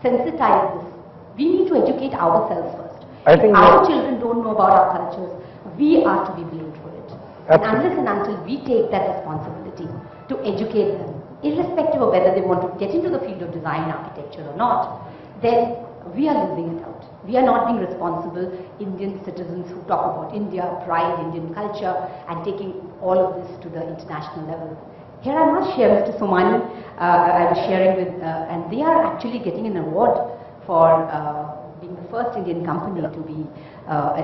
sensitize this. We need to educate ourselves first. If our children don't know about our cultures, we are to be blamed for it. And unless and until we take that responsibility to educate them, irrespective of whether they want to get into the field of design, architecture or not, then we are losing it out. We are not being responsible Indian citizens who talk about India, pride, Indian culture, and taking all of this to the international level. Here I must share Mr. Somany, I was sharing with, and they are actually getting an award for being the first Indian company to be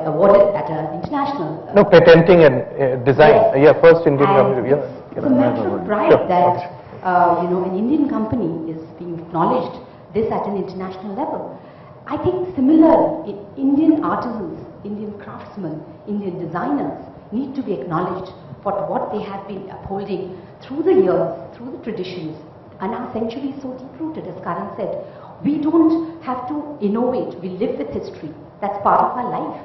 awarded at an international... No, patenting and design. Yes. Yeah, first Indian company. Yes. It's a matter of pride that an Indian company is being acknowledged this at an international level. I think similarly, Indian artisans, Indian craftsmen, Indian designers need to be acknowledged for what they have been upholding through the years, through the traditions, and our century is so deep-rooted, as Karan said. We don't have to innovate, we live with history. That's part of our life.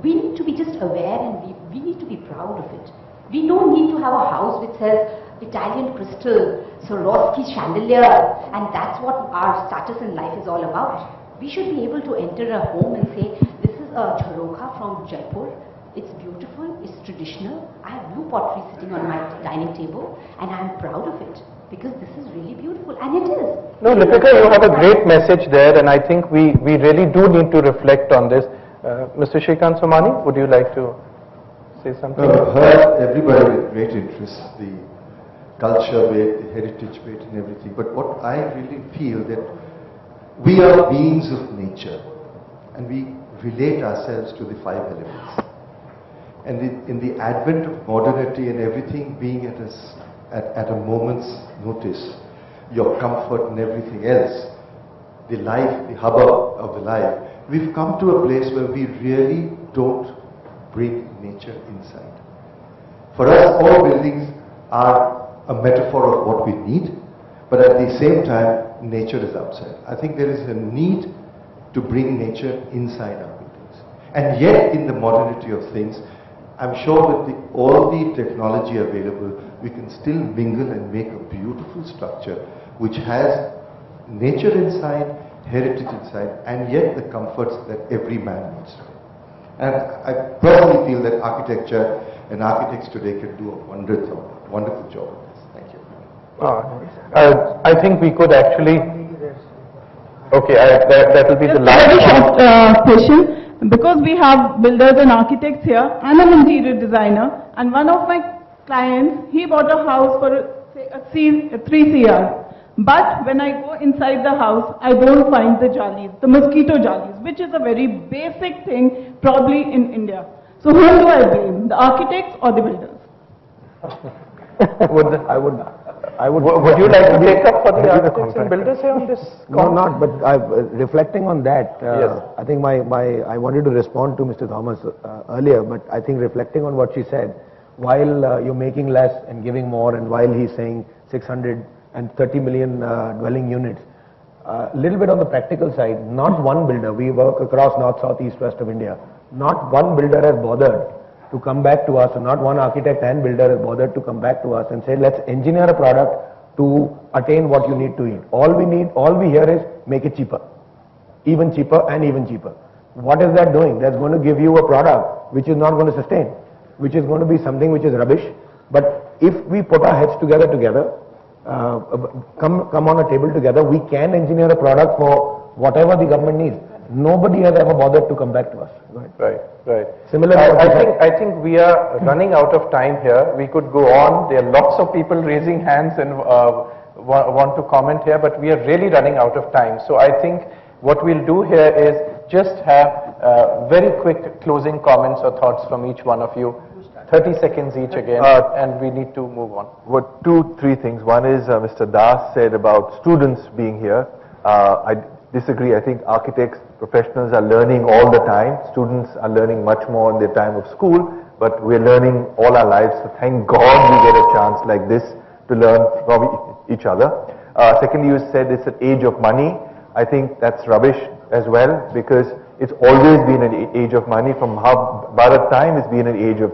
We need to be just aware and we need to be proud of it. We don't need to have a house which says Italian crystal, Swarovski chandelier, and that's what our status in life is all about. We should be able to enter a home and say, this is a jharokha from Jaipur. It's beautiful, it's traditional. I have blue pottery sitting on my dining table and I'm proud of it because this is really beautiful, and it is. No, Lipika, you have a great message there, and I think we really do need to reflect on this. Mr. Shrikant Somany, would you like to say something? Heard everybody with great interest, the culture bit, the heritage bit and everything, but what I really feel that we are beings of nature and we relate ourselves to the five elements. And in the advent of modernity and everything being at a moment's notice, your comfort and everything else, the life, the hubbub of the life, we've come to a place where we really don't bring nature inside. For us, all buildings are a metaphor of what we need, but at the same time, nature is outside. I think there is a need to bring nature inside our buildings. And yet, in the modernity of things, I'm sure with all the technology available, we can still mingle and make a beautiful structure which has nature inside, heritage inside, and yet the comforts that every man needs. And I personally feel that architecture and architects today can do a wonderful job of this. Thank you. I think we could actually... Okay, that will be the last very short question. Because we have builders and architects here, I'm an interior designer, and one of my clients, he bought a house for say, 3 CR. But when I go inside the house, I don't find the jalis, the mosquito jalis, which is a very basic thing probably in India. So whom do I blame? the architects or the builders? Would you like to take up for the architects and builders here on this? No, not, but reflecting on that, Yes. I think I wanted to respond to Mr. Thomas earlier, but I think reflecting on what she said, while you're making less and giving more, and while he's saying 630 million dwelling units, a little bit on the practical side, not one builder, we work across north, south, east, west of India, not one builder has bothered to come back to us, and not one architect and builder has bothered to come back to us and say, let's engineer a product to attain what you need to eat. All we hear is make it cheaper, even cheaper and even cheaper. What is that doing? That's going to give you a product which is not going to sustain, which is going to be something which is rubbish. But if we put our heads together, come on a table together, we can engineer a product for whatever the government needs. Nobody has ever bothered to come back to us. Right. Similarly, I think we are running out of time here. We could go on. There are lots of people raising hands and want to comment here, but we are really running out of time. So I think what we'll do here is just have very quick closing comments or thoughts from each one of you. 30 seconds each again, and we need to move on. What 2-3 things. One is Mr. Das said about students being here. I disagree. I think architects, professionals are learning all the time. Students are learning much more in their time of school, but we're learning all our lives. So thank God we get a chance like this to learn from each other. Secondly, you said it's an age of money. I think that's rubbish as well, because it's always been an age of money. From how Bharat time, it's been an age of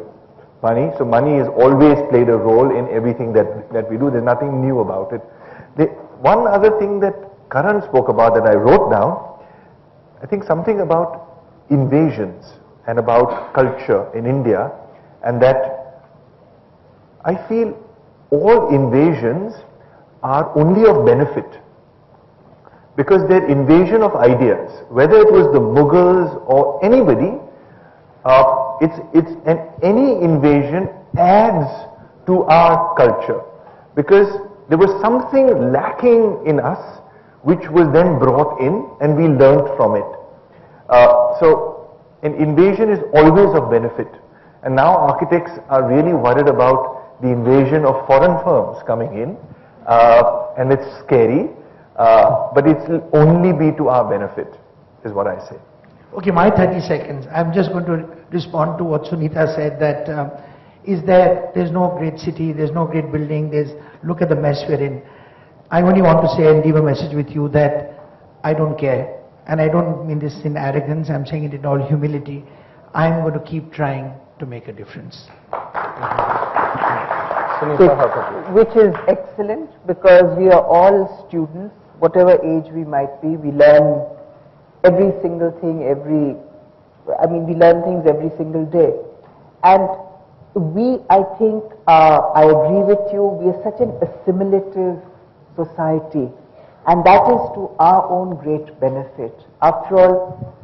money. So money has always played a role in everything that we do. There's nothing new about it. One other thing that Karan spoke about that I wrote down, I think something about invasions and about culture in India, and that I feel all invasions are only of benefit, because they're invasion of ideas. Whether it was the Mughals or anybody, any invasion adds to our culture, because there was something lacking in us which was then brought in and we learnt from it. So an invasion is always of benefit, and now architects are really worried about the invasion of foreign firms coming in, and it's scary, but it will only be to our benefit, is what I say. Okay, my 30 seconds. I'm just going to respond to what Sunita said, that there's no great city, there's no great building, look at the mess we're in. I only want to say and leave a message with you that I don't care, and I don't mean this in arrogance, I'm saying it in all humility. I'm going to keep trying to make a difference. Which is excellent, because we are all students, whatever age we might be, we learn every single thing, we learn things every single day. And I think, I agree with you, we are such an assimilative society, and that is to our own great benefit. After all,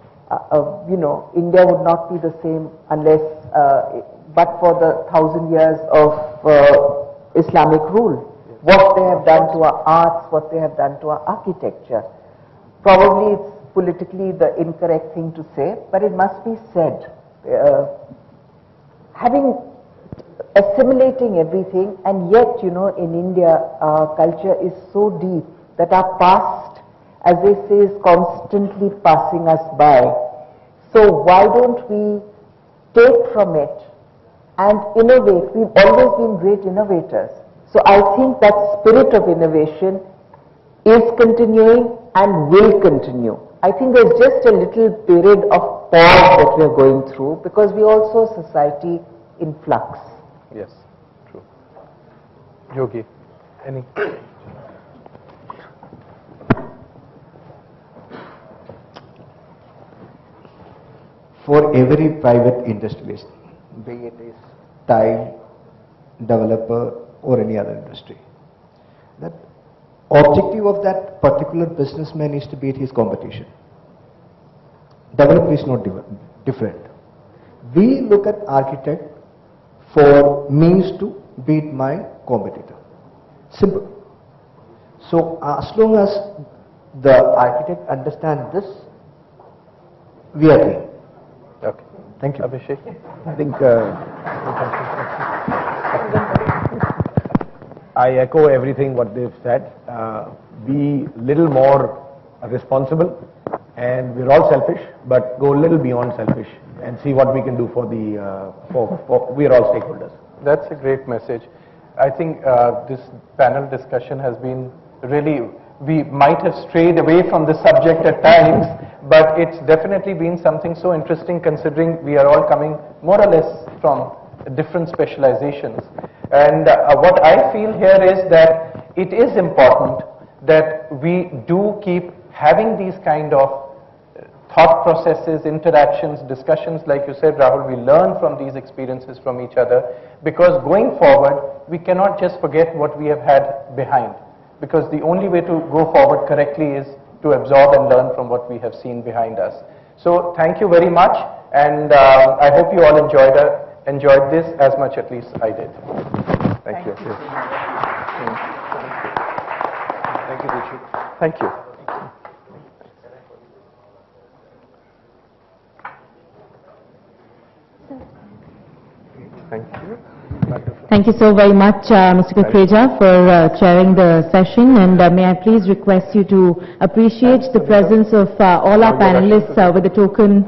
India would not be the same unless, but for the 1,000 years of Islamic rule. What they have done to our arts, what they have done to our architecture. Probably it's politically the incorrect thing to say, but it must be said. Assimilating everything, and yet, in India, our culture is so deep that our past, as they say, is constantly passing us by. So why don't we take from it and innovate? We've always been great innovators. So I think that spirit of innovation is continuing and will continue. I think there's just a little period of pause that we're going through, because we're also a society in flux. Yes, true. Yogi, any? For every private industrialist, be it is tile, developer or any other industry, that objective of that particular businessman is to beat his competition. Developer is not different. We look at architect for means to beat my competitor. Simple. So as long as the architect understands this, we are clear. Okay. Thank you. Abhishek? I think I echo everything what they've said. Be little more responsible, and we're all selfish, but go a little beyond selfish and see what we can do for the we're all stakeholders. That's a great message. I think this panel discussion has been really, we might have strayed away from the subject at times, but it's definitely been something so interesting considering we are all coming more or less from different specializations. And what I feel here is that it is important that we do keep having these kind of thought processes, interactions, discussions. Like you said, Rahul, we learn from these experiences from each other, because going forward, we cannot just forget what we have had behind, because the only way to go forward correctly is to absorb and learn from what we have seen behind us. So thank you very much, and I hope you all enjoyed this as much at least I did. Thank you. Thank you, Richard. Thank you. Thank you. Thank you so very much, Mr. Kukreja, for chairing the session, and may I please request you to appreciate the presence of all our panelists with a token.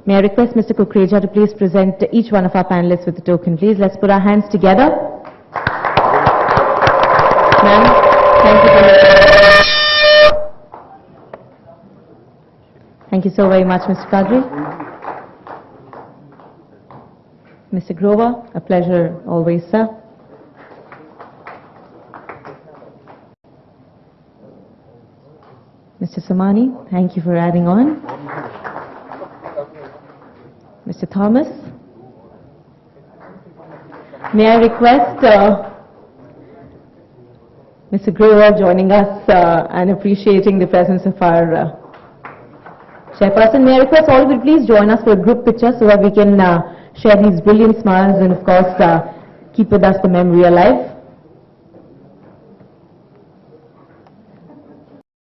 May I request Mr. Kukreja to please present each one of our panelists with a token, please. Let's put our hands together. Ma'am, thank you. Thank you so very much, Mr. Kadri. Mr. Grover, a pleasure always, sir. Mr. Somany, thank you for adding on. Mr. Thomas. May I request Mr. Grover joining us and appreciating the presence of our chairperson. May I request all of you please join us for a group picture so that we can share these brilliant smiles and of course keep with us the memory alive.